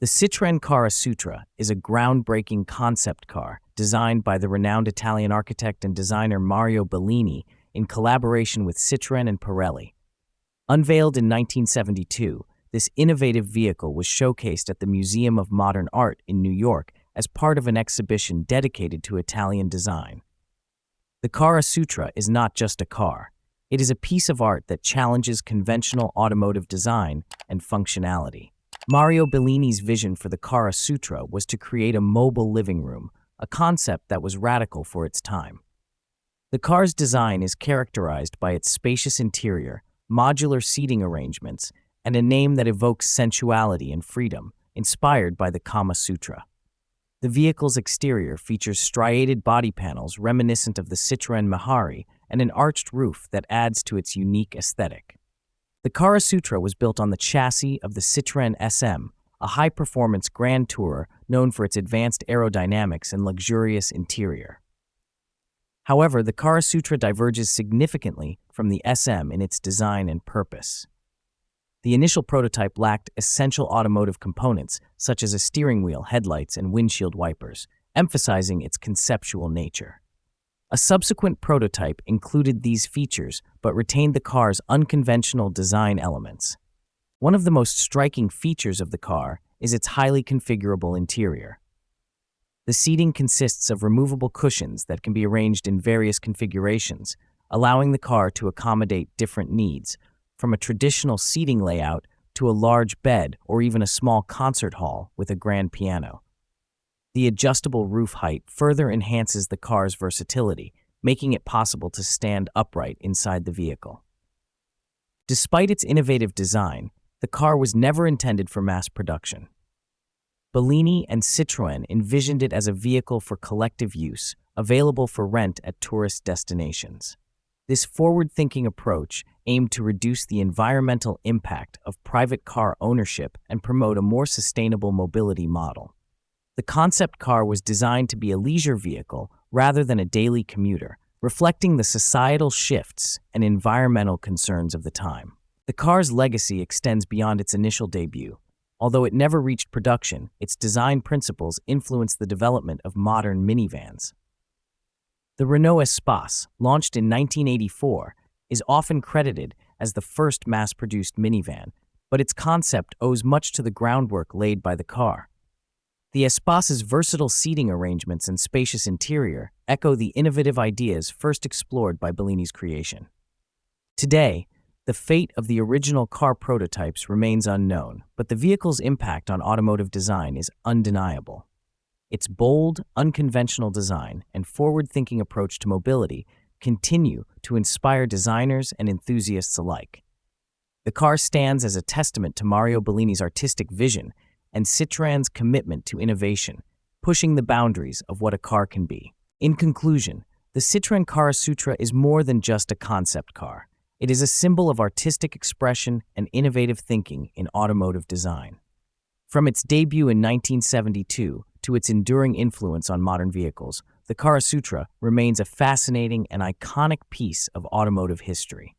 The Citroën Kar-a-Sutra is a groundbreaking concept car designed by the renowned Italian architect and designer Mario Bellini in collaboration with Citroën and Pirelli. Unveiled in 1972, this innovative vehicle was showcased at the Museum of Modern Art in New York as part of an exhibition dedicated to Italian design. The Kar-a-Sutra is not just a car. It is a piece of art that challenges conventional automotive design and functionality. Mario Bellini's vision for the Kar-a-Sutra was to create a mobile living room, a concept that was radical for its time. The car's design is characterized by its spacious interior, modular seating arrangements, and a name that evokes sensuality and freedom, inspired by the Kama Sutra. The vehicle's exterior features striated body panels reminiscent of the Citroën Mehari and an arched roof that adds to its unique aesthetic. The Kar-a-Sutra was built on the chassis of the Citroën SM, a high-performance grand tourer known for its advanced aerodynamics and luxurious interior. However, the Kar-a-Sutra diverges significantly from the SM in its design and purpose. The initial prototype lacked essential automotive components, such as a steering wheel, headlights, and windshield wipers, emphasizing its conceptual nature. A subsequent prototype included these features but retained the car's unconventional design elements. One of the most striking features of the car is its highly configurable interior. The seating consists of removable cushions that can be arranged in various configurations, allowing the car to accommodate different needs, from a traditional seating layout to a large bed or even a small concert hall with a grand piano. The adjustable roof height further enhances the car's versatility, making it possible to stand upright inside the vehicle. Despite its innovative design, the car was never intended for mass production. Bellini and Citroën envisioned it as a vehicle for collective use, available for rent at tourist destinations. This forward-thinking approach aimed to reduce the environmental impact of private car ownership and promote a more sustainable mobility model. The concept car was designed to be a leisure vehicle rather than a daily commuter, reflecting the societal shifts and environmental concerns of the time. The car's legacy extends beyond its initial debut. Although it never reached production, its design principles influenced the development of modern minivans. The Renault Espace, launched in 1984, is often credited as the first mass-produced minivan, but its concept owes much to the groundwork laid by the car. The Espace's versatile seating arrangements and spacious interior echo the innovative ideas first explored by Bellini's creation. Today, the fate of the original car prototypes remains unknown, but the vehicle's impact on automotive design is undeniable. Its bold, unconventional design and forward-thinking approach to mobility continue to inspire designers and enthusiasts alike. The car stands as a testament to Mario Bellini's artistic vision and Citroën's commitment to innovation, pushing the boundaries of what a car can be. In conclusion, the Citroën Kar-a-Sutra is more than just a concept car. It is a symbol of artistic expression and innovative thinking in automotive design. From its debut in 1972 to its enduring influence on modern vehicles, the Kar-a-Sutra remains a fascinating and iconic piece of automotive history.